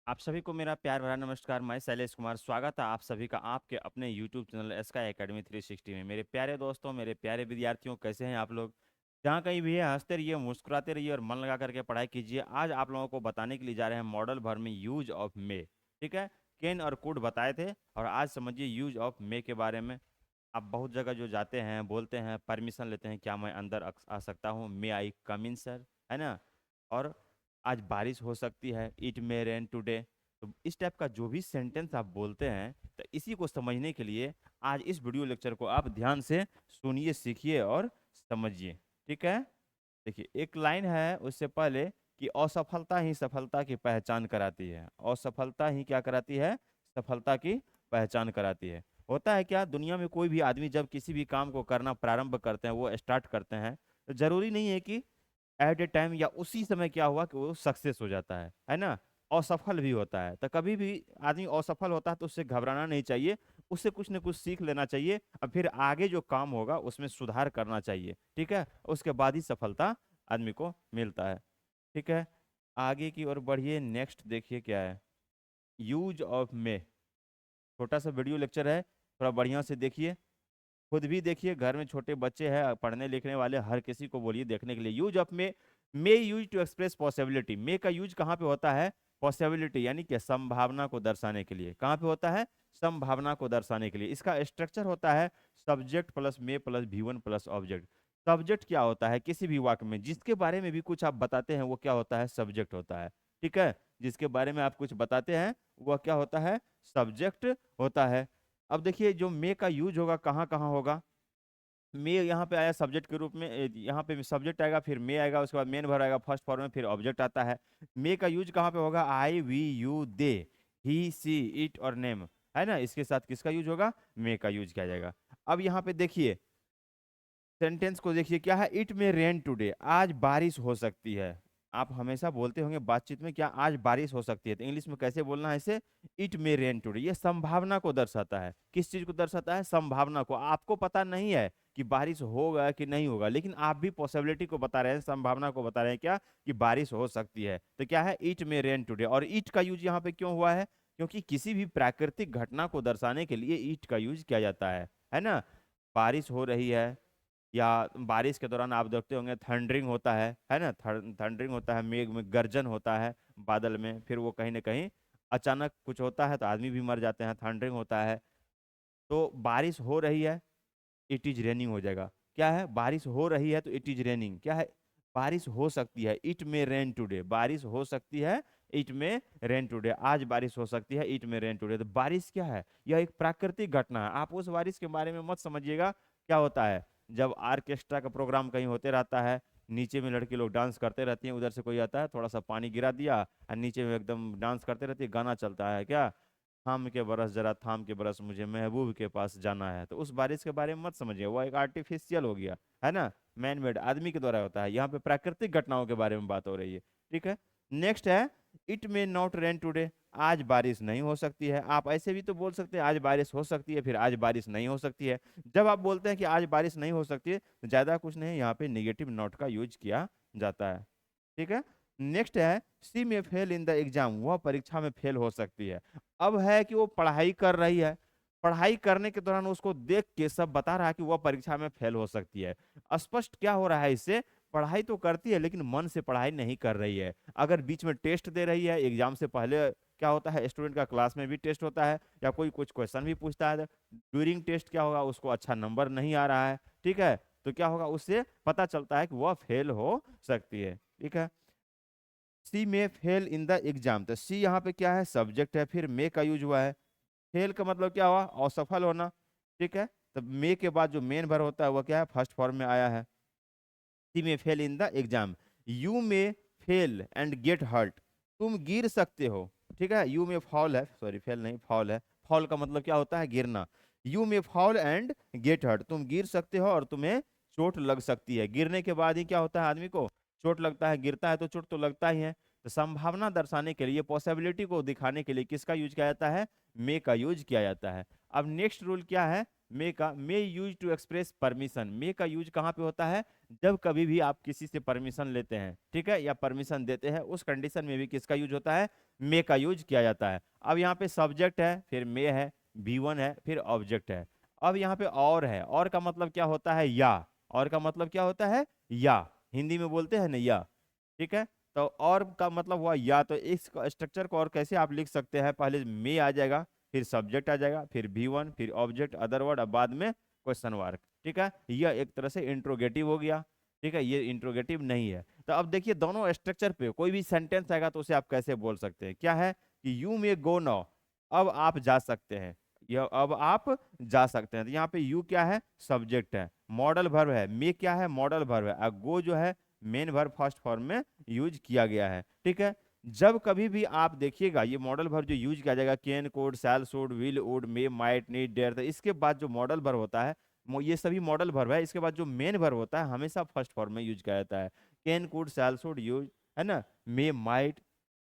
आप सभी को मेरा प्यार भरा नमस्कार। मैं शैलेश कुमार, स्वागत है आप सभी का आपके अपने YouTube चैनल स्काई एकेडमी 360 में। मेरे प्यारे दोस्तों, मेरे प्यारे विद्यार्थियों, कैसे हैं आप लोग? जहाँ कहीं भी है, हंसते रहिए, मुस्कुराते रहिए और मन लगा करके पढ़ाई कीजिए। आज आप लोगों को बताने के लिए जा रहे हैं मॉडल भर में यूज ऑफ मे। ठीक है। केन और कुड बताए थे और आज समझिए यूज ऑफ मे के बारे में। आप बहुत जगह जो जाते हैं, बोलते हैं, परमिशन लेते हैं, क्या मैं अंदर आ सकता हूँ, मे आई कम इन सर, है ना। और आज बारिश हो सकती है, इट मे रेन टुडे। तो इस टाइप का जो भी सेंटेंस आप बोलते हैं, तो इसी को समझने के लिए आज इस वीडियो लेक्चर को आप ध्यान से सुनिए, सीखिए और समझिए। ठीक है। देखिए, एक लाइन है उससे पहले कि असफलता ही सफलता की पहचान कराती है। असफलता ही क्या कराती है? सफलता की पहचान कराती है। होता है क्या, दुनिया में कोई भी आदमी जब किसी भी काम को करना प्रारंभ करते हैं, वो स्टार्ट करते हैं, तो जरूरी नहीं है कि एट ए टाइम या उसी समय क्या हुआ कि वो सक्सेस हो जाता है ना। असफल भी होता है। तो कभी भी आदमी असफल होता है तो उससे घबराना नहीं चाहिए। उससे कुछ न कुछ सीख लेना चाहिए और फिर आगे जो काम होगा उसमें सुधार करना चाहिए। ठीक है। उसके बाद ही सफलता आदमी को मिलता है। ठीक है। आगे की ओर बढ़िए। नेक्स्ट देखिए क्या है, यूज ऑफ मे। छोटा सा वीडियो लेक्चर है, थोड़ा बढ़िया से देखिए, खुद भी देखिए, घर में छोटे बच्चे हैं, पढ़ने लिखने वाले, हर किसी को बोलिए देखने के लिए। Use of may use to express possibility. May का यूज कहाँ पे होता है? पॉसिबिलिटी यानी कि संभावना को दर्शाने के लिए। कहाँ पे होता है? संभावना को दर्शाने के लिए। इसका स्ट्रक्चर होता है subject plus may plus V1 plus object. Subject क्या होता है? किसी भी वाक्य में जिसके बारे में भी कुछ आप बताते हैं वो क्या होता है? सब्जेक्ट होता है। ठीक है। जिसके बारे में आप कुछ बताते हैं वह क्या होता है? सब्जेक्ट होता है। अब देखिए, जो मे का यूज होगा कहाँ कहाँ होगा। मे यहाँ पे आया सब्जेक्ट के रूप में, यहाँ पे सब्जेक्ट आएगा, फिर मे आएगा, उसके बाद मेन वर्ब आएगा फर्स्ट फॉर्म में, फिर ऑब्जेक्ट आता है। मे का यूज कहाँ पे होगा? I we you they, he she it और नेम, है ना। इसके साथ किसका यूज होगा? मे का यूज किया जाएगा। अब यहाँ पे देखिए, सेंटेंस को देखिए क्या है, इट में रेन टुडे, आज बारिश हो सकती है। आप हमेशा बोलते होंगे बातचीत में, क्या आज बारिश हो सकती है, तो इंग्लिश में कैसे बोलना है इसे? इट में रेन टुडे। ये संभावना को दर्शाता है। किस चीज को दर्शाता है? संभावना को। आपको पता नहीं है कि बारिश होगा कि नहीं होगा, लेकिन आप भी पॉसिबिलिटी को बता रहे हैं, संभावना को बता रहे हैं क्या, कि बारिश हो सकती है। तो क्या है? इट में रेन टुडे। और इट का यूज यहाँ पे क्यों हुआ है? क्योंकि किसी भी प्राकृतिक घटना को दर्शाने के लिए इट का यूज किया जाता है ना। बारिश हो रही है, या बारिश के दौरान आप देखते होंगे थंडरिंग होता है ना। थंडरिंग होता है, मेघ में गर्जन होता है, बादल में, फिर वो कहीं ना कहीं अचानक कुछ होता है तो आदमी भी मर जाते हैं, थंडरिंग होता है। तो बारिश हो रही है, इट इज रेनिंग हो जाएगा। क्या है? बारिश हो रही है तो इट इज रेनिंग। क्या है? बारिश हो सकती है, इट में रेन टुडे। बारिश हो सकती है, इट में रेन टुडे। आज बारिश हो सकती है, इट में रेन टुडे। तो बारिश क्या है? यह एक प्राकृतिक घटना है। आप उस बारिश के बारे में मत समझिएगा। क्या होता है, जब ऑर्केस्ट्रा का प्रोग्राम कहीं होते रहता है, नीचे में लड़के लोग डांस करते रहती हैं, उधर से कोई आता है, थोड़ा सा पानी गिरा दिया और नीचे में एकदम डांस करते रहती है, गाना चलता है क्या, थाम के बरस जरा थाम के बरस मुझे महबूब के पास जाना है। तो उस बारिश के बारे में मत समझिए, वो एक आर्टिफिशियल हो गया, है ना, मैन मेड, आदमी के द्वारा होता है। यहाँ पे प्राकृतिक घटनाओं के बारे में बात हो रही है। ठीक है। नेक्स्ट है, it may not rain today. आज बारिश नहीं हो सकती है। आप ऐसे भी तो बोल सकते हैं आज बारिश हो सकती है, फिर आज बारिश नहीं हो सकती है। जब आप बोलते हैं कि आज बारिश नहीं हो सकती है, तो ज्यादा कुछ नहीं, यहाँ पे नेगेटिव नोट का यूज किया जाता है। ठीक है। नेक्स्ट है, सी में फेल इन द एग्जाम। वह परीक्षा में फेल हो सकती है। अब है कि वो पढ़ाई कर रही है, पढ़ाई करने के दौरान उसको देख के सब बता रहा है कि वह परीक्षा में फेल हो सकती है। स्पष्ट क्या हो रहा है इससे? पढ़ाई तो करती है लेकिन मन से पढ़ाई नहीं कर रही है। अगर बीच में टेस्ट दे रही है, एग्जाम से पहले क्या होता है, स्टूडेंट का क्लास में भी टेस्ट होता है, या कोई कुछ क्वेश्चन भी पूछता है, ड्यूरिंग टेस्ट क्या होगा, उसको अच्छा नंबर नहीं आ रहा है। ठीक है। तो क्या होगा, उससे पता चलता है कि वह फेल हो सकती है। ठीक है। सी में फेल इन द एग्जाम। तो सी यहाँ पे क्या है? सब्जेक्ट है, फिर मे का यूज हुआ है। फेल का मतलब क्या हुआ? असफल होना। ठीक है। तो मे के बाद जो मेन वर्ब होता है वो क्या है? फर्स्ट फॉर्म में आया है। सी में fail in the exam. You में फेल एंड गेट हर्ट। तुम गिर सकते हो। ठीक है। यू में फॉल है, सॉरी फेल नहीं, फॉल है। फॉल का मतलब क्या होता है? गिरना। यू में फॉल एंड गेट हर्ट। तुम गिर सकते हो और तुम्हें चोट लग सकती है। गिरने के बाद ही क्या होता है? आदमी को चोट लगता है। गिरता है तो चोट तो लगता ही है। तो संभावना दर्शाने के लिए, पॉसिबिलिटी को दिखाने के लिए किसका यूज किया जाता है? मे का यूज किया जाता है। अब नेक्स्ट रूल क्या है? मे का may use to express permission. May का यूज कहाँ पे होता है? जब कभी भी आप किसी से परमिशन लेते हैं, ठीक है, या परमिशन देते हैं, उस कंडीशन में भी किसका यूज होता है? मे का यूज किया जाता है। अब यहाँ पे सब्जेक्ट है, फिर मे है, V1 है, फिर ऑब्जेक्ट है। अब यहाँ पे और है, और का मतलब क्या होता है? या। और का मतलब क्या होता है? या। हिंदी में बोलते हैं ना या, ठीक है। तो और का मतलब हुआ या। तो इस स्ट्रक्चर को और कैसे आप लिख सकते हैं? पहले मे आ जाएगा, फिर सब्जेक्ट आ जाएगा, फिर V1, फिर ऑब्जेक्ट, अदर वर्ड, अब बाद में क्वेश्चन मार्क, ठीक है। यह एक तरह से इंट्रोगेटिव हो गया, ठीक है। ये इंट्रोगेटिव नहीं है। तो अब देखिए दोनों स्ट्रक्चर पे कोई भी सेंटेंस आएगा तो उसे आप कैसे बोल सकते हैं? क्या है कि यू मे गो नाउ, अब आप जा सकते हैं, यह अब आप जा सकते हैं। तो यहाँ पे यू क्या है? सब्जेक्ट है, मॉडल वर्ब है, मे क्या है? मॉडल वर्ब है, और गो जो है मेन वर्ब फर्स्ट फॉर्म में यूज किया गया है, ठीक है। जब कभी भी आप देखिएगा ये मॉडल वर्ब जो यूज किया जाएगा, can, could, shall, should, will, would, may, might, need, dare, तो इसके बाद जो मॉडल वर्ब होता है, ये सभी मॉडल वर्ब है, इसके बाद जो मेन वर्ब होता है हमेशा फर्स्ट फॉर्म में यूज किया जाता है। Can, could, shall, should, use, है ना, मे, माइट,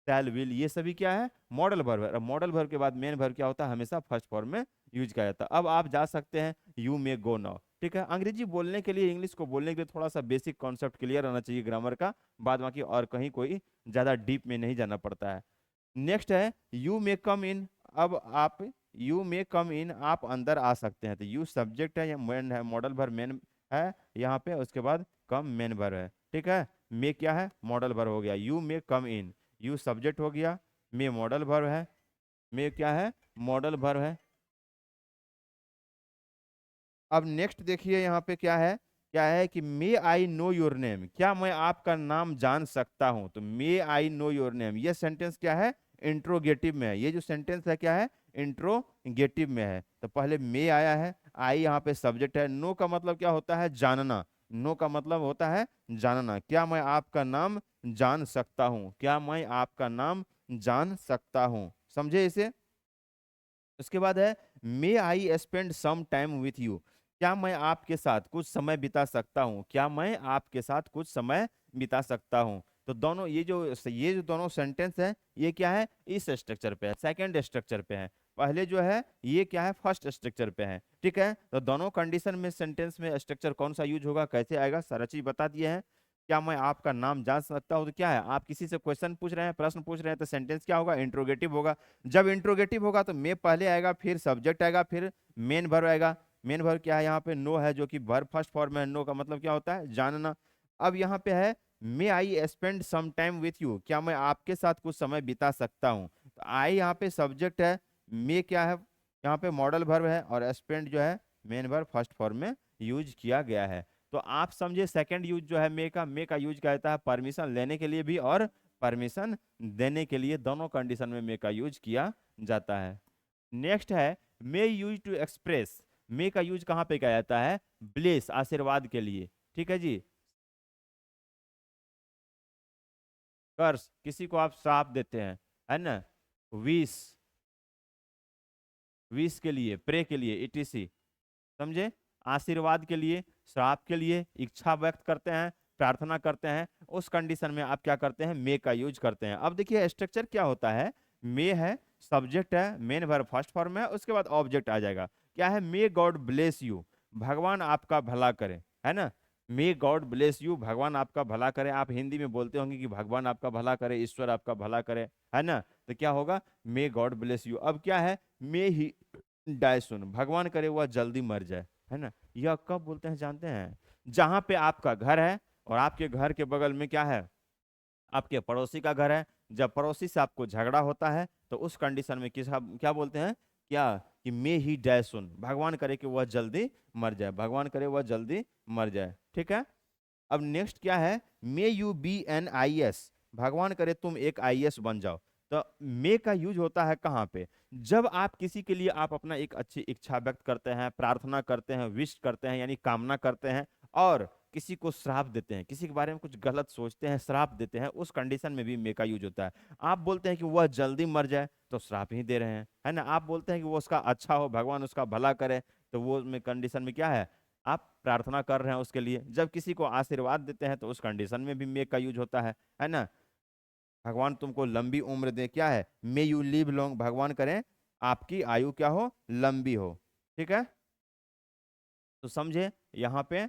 शैल, विल, ये सभी क्या है? मॉडल वर्ब है। मॉडल वर्ब के बाद मेन वर्ब क्या होता है? हमेशा फर्स्ट फॉर्म में यूज किया जाता है। अब आप जा सकते हैं, यू मे गो नाउ, ठीक है। अंग्रेजी बोलने के लिए, इंग्लिश को बोलने के लिए थोड़ा सा बेसिक कॉन्सेप्ट क्लियर होना चाहिए ग्रामर का, बाद बाकी और कहीं कोई ज्यादा डीप में नहीं जाना पड़ता है। नेक्स्ट है यू मे कम इन। अब आप यू मे कम इन, आप अंदर आ सकते हैं। तो यू सब्जेक्ट है या मेन है, मॉडल भर मेन है यहाँ पे, उसके बाद कम मेन भर है, ठीक है। मे क्या है? मॉडल भर हो गया, you may come in, you subject हो गया, मे मॉडल भर है, मे क्या है? मॉडल भर है। अब नेक्स्ट देखिए यहाँ पे क्या है कि मे आई नो योर नेम, क्या मैं आपका नाम जान सकता हूं? तो मे आई नो योर नेम, ये सेंटेंस क्या है? इंट्रोगेटिव में है। ये जो सेंटेंस है क्या है? इंट्रोगेटिव में है। तो पहले मे आया है, आई यहाँ पे सब्जेक्ट है, नो का मतलब क्या होता है? जानना। नो का मतलब होता है जानना। क्या मैं आपका नाम जान सकता हूँ? क्या मैं आपका नाम जान सकता हूँ? समझे इसे? उसके बाद है may I spend some time with you, क्या मैं आपके साथ कुछ समय बिता सकता हूँ? क्या मैं आपके साथ कुछ समय बिता सकता हूँ? तो दोनों ये जो दोनों सेंटेंस है, ये क्या है? इस स्ट्रक्चर पे है, सेकंड स्ट्रक्चर पे है। पहले जो है ये क्या है? फर्स्ट स्ट्रक्चर पे है, ठीक है। तो दोनों कंडीशन में सेंटेंस में स्ट्रक्चर कौन सा यूज होगा, कैसे आएगा, सारा चीज बता दिए हैं। क्या मैं आपका नाम जान सकता हूँ? तो क्या है? आप किसी से क्वेश्चन पूछ रहे हैं, प्रश्न पूछ रहे हैं, तो सेंटेंस क्या होगा? इंट्रोगेटिव होगा। जब इंट्रोगेटिव होगा तो मे पहले आएगा, फिर सब्जेक्ट आएगा, फिर मेन वर्ब आएगा। मेन वर्ब क्या है? यहाँ पे नो है, जो कि वर्ब फर्स्ट फॉर्म है। नो का मतलब क्या होता है? जानना। अब यहाँ पे है may I spend some time with you, क्या मैं आपके साथ कुछ समय बिता सकता हूँ? तो आई यहाँ पे सब्जेक्ट है, मे क्या है? यहाँ पे मॉडल वर्ब है, और स्पेंड जो है मेन वर्ब फर्स्ट फॉर्म में यूज किया गया है। तो आप समझे सेकंड यूज जो है मे का यूज किया जाता है परमिशन लेने के लिए भी और परमिशन देने के लिए, दोनों कंडीशन में मे का यूज किया जाता है। नेक्स्ट है मे यूज टू एक्सप्रेस। मे का यूज कहाँ पे किया जाता है? ब्लेस, आशीर्वाद के लिए, ठीक है जी। कर्स, किसी को आप श्राप देते हैं, है ना। विश, विश के लिए, प्रे के लिए, इटीसी, समझे। आशीर्वाद के लिए, श्राप के लिए, इच्छा व्यक्त करते हैं, प्रार्थना करते हैं, उस कंडीशन में आप क्या करते हैं? मे का यूज करते हैं। अब देखिए स्ट्रक्चर क्या होता है। मे है, सब्जेक्ट है, मेन वर्ब फर्स्ट फॉर्म है, उसके बाद ऑब्जेक्ट आ जाएगा। क्या है? मे गॉड ब्लेस यू, भगवान आपका भला करे, है ना। मे गॉड ब्लेस यू, भगवान आपका भला करे। आप हिंदी में बोलते होंगे कि भगवान आपका भला करे, ईश्वर आपका भला करे, है ना। तो क्या होगा? May God bless you. अब क्या है? मे ही डाय सुन, भगवान करे वह जल्दी मर जाए, है ना। यह कब बोलते हैं जानते हैं? जहां पे आपका घर है और आपके घर के बगल में क्या है? आपके पड़ोसी का घर है। जब पड़ोसी से आपको झगड़ा होता है तो उस कंडीशन में किस क्या बोलते हैं? क्या कि मे ही डाय सुन, भगवान करे कि वह जल्दी मर जाए, भगवान करे वह जल्दी मर जाए, ठीक है। अब नेक्स्ट क्या है? May you be an I S, भगवान करे तुम एक आईएएस बन जाओ। तो मे का यूज होता है कहाँ पे? जब आप किसी के लिए आप अपना एक अच्छी इच्छा व्यक्त करते हैं, प्रार्थना करते हैं, विश करते हैं, यानी कामना करते हैं, और किसी को श्राप देते हैं, किसी के बारे में कुछ गलत सोचते हैं, श्राप देते हैं, उस कंडीशन में भी मे का यूज होता है। आप बोलते हैं कि वह जल्दी मर जाए, तो श्राप ही दे रहे हैं, है ना। आप बोलते हैं कि वो उसका अच्छा हो, भगवान उसका भला करे, तो वो में कंडीशन में क्या है? आप प्रार्थना कर रहे हैं उसके लिए। जब किसी को आशीर्वाद देते हैं तो उस कंडीशन में भी मे का यूज होता है ना। भगवान तुमको लंबी उम्र दे, क्या है? मे यू लिव लॉन्ग, भगवान करें आपकी आयु क्या हो? लंबी हो, ठीक है। तो समझे, यहाँ पे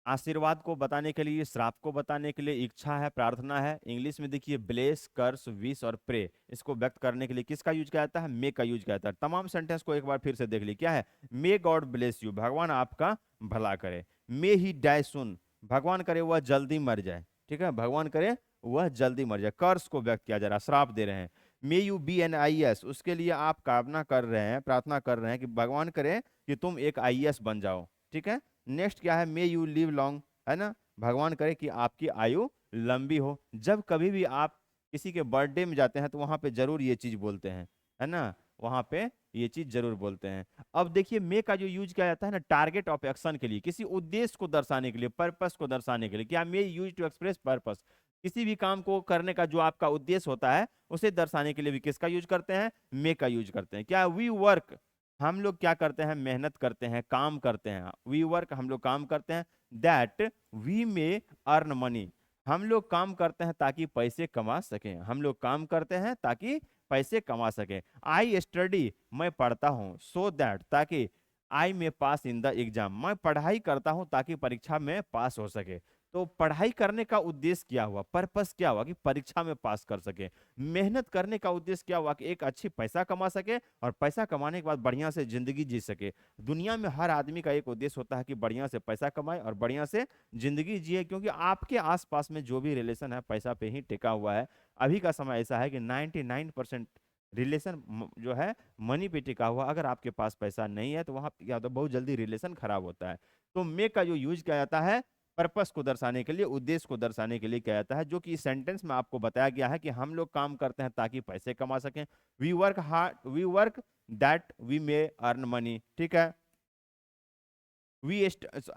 आशीर्वाद को बताने के लिए, श्राप को बताने के लिए इच्छा है, प्रार्थना है। इंग्लिश में देखिए ब्लेस, कर्स, विश और प्रे, इसको व्यक्त करने के लिए किसका यूज किया जाता है? मे का यूज किया जाता है। तमाम सेंटेंस को एक बार फिर से देख ली, क्या है? मे गॉड ब्लेस यू, भगवान आपका भला करे। मे ही डाई सुन, भगवान करे वह जल्दी मर जाए, ठीक है, भगवान करे वह जल्दी मर जाए। कर्स को व्यक्त किया जा रहा है, श्राप दे रहे हैं। May you be an IAS, उसके लिए आप कामना कर रहे हैं, प्रार्थना कर रहे हैं कि भगवान करे कि तुम एक IAS बन जाओ, ठीक है। नेक्स्ट क्या है? मे यू लिव लॉन्ग, है ना, भगवान करे कि आपकी आयु लंबी हो। जब कभी भी आप किसी के बर्थडे में जाते हैं तो वहां पे जरूर ये चीज बोलते हैं, है ना, वहां पे ये चीज जरूर बोलते हैं। अब देखिए मे का जो यूज किया जाता है ना, टारगेट ऑफ एक्शन के लिए, किसी उद्देश्य को दर्शाने के लिए, पर्पस को दर्शाने के लिए। क्या? May use to express purpose, किसी भी काम को करने का जो आपका उद्देश्य होता है उसे दर्शाने के लिए भी किसका यूज करते हैं? मे का यूज करते हैं। क्या? वी वर्क, हम लोग क्या करते हैं? मेहनत करते हैं, काम करते हैं। वी वर्क, हम लोग काम करते हैं। That we may earn money, हम लोग काम करते हैं ताकि पैसे कमा सकें, हम लोग काम करते हैं ताकि पैसे कमा सकें। आई स्टडी, मैं पढ़ता हूं। सो दैट, ताकि। आई में पास इन द एग्जाम, मैं पढ़ाई करता हूं ताकि परीक्षा में पास हो सके। तो पढ़ाई करने का उद्देश्य क्या हुआ? पर्पस क्या हुआ? कि परीक्षा में पास कर सके। मेहनत करने का उद्देश्य क्या हुआ? कि एक अच्छी पैसा कमा सके, और पैसा कमाने के बाद बढ़िया से जिंदगी जी सके। दुनिया में हर आदमी का एक उद्देश्य होता है कि बढ़िया से पैसा कमाए और बढ़िया से जिंदगी जिए, क्योंकि आपके आसपास में जो भी रिलेशन है पैसा पे ही टिका हुआ है। अभी का समय ऐसा है कि 99% रिलेशन जो है मनी पे टिका हुआ। अगर आपके पास पैसा नहीं है तो वहां क्या होता है? बहुत जल्दी रिलेशन खराब होता है। तो मे का जो यूज किया जाता है पर्पस को दर्शाने के लिए, उद्देश्य को दर्शाने के लिए किया जाता है, जो कि इस सेंटेंस में आपको बताया गया है कि हम लोग काम करते हैं ताकि पैसे कमा सकें। We work hard, we work that we may earn money, ठीक है।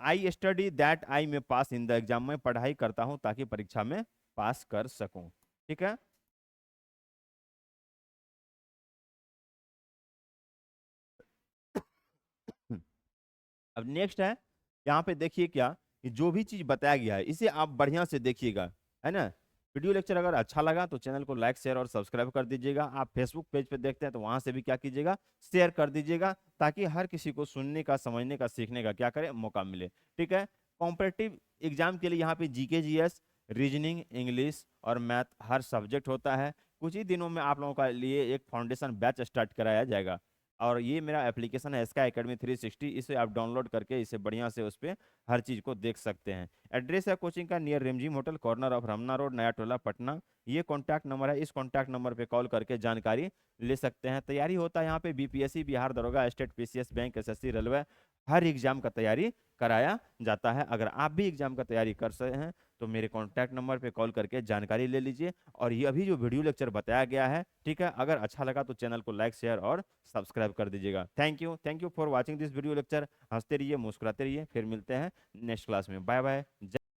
आई स्टडी दैट आई में पास इन द एग्जाम, में पढ़ाई करता हूं ताकि परीक्षा में पास कर सकूं, ठीक है। अब नेक्स्ट है, यहाँ पे देखिए क्या, कि जो भी चीज बताया गया है इसे आप बढ़िया से देखिएगा, है ना। वीडियो लेक्चर अगर अच्छा लगा तो चैनल को लाइक, शेयर और सब्सक्राइब कर दीजिएगा। आप फेसबुक पेज पे देखते हैं तो वहां से भी क्या कीजिएगा? शेयर कर दीजिएगा, ताकि हर किसी को सुनने का, समझने का, सीखने का क्या करे? मौका मिले, ठीक है। कॉम्पिटिटिव एग्जाम के लिए यहाँ पे GK GS, रीजनिंग, इंग्लिश और मैथ हर सब्जेक्ट होता है। कुछ ही दिनों में आप लोगों का लिए एक फाउंडेशन बैच स्टार्ट कराया जाएगा। और ये मेरा एप्लीकेशन है SK Academy 360, इसे आप डाउनलोड करके इसे बढ़िया से उस पर हर चीज़ को देख सकते हैं। एड्रेस है कोचिंग का near Rimjhim hotel, corner of Ramna road, Naya Tola, Patna. ये कॉन्टैक्ट नंबर है, इस कॉन्टैक्ट नंबर पे कॉल करके जानकारी ले सकते हैं। तैयारी होता है यहाँ पे BPSC, बिहार दरोगा, state PCS, bank, SSC, railway, हर एग्जाम का तैयारी कराया जाता है। अगर आप भी एग्जाम का तैयारी कर रहे हैं तो मेरे कॉन्टैक्ट नंबर पे कॉल करके जानकारी ले लीजिए। और ये अभी जो वीडियो लेक्चर बताया गया है, ठीक है, अगर अच्छा लगा तो चैनल को लाइक, शेयर और सब्सक्राइब कर दीजिएगा। Thank you for watching this video lecture. हंसते रहिए, मुस्कुराते रहिए, फिर मिलते हैं नेक्स्ट क्लास में। Bye bye.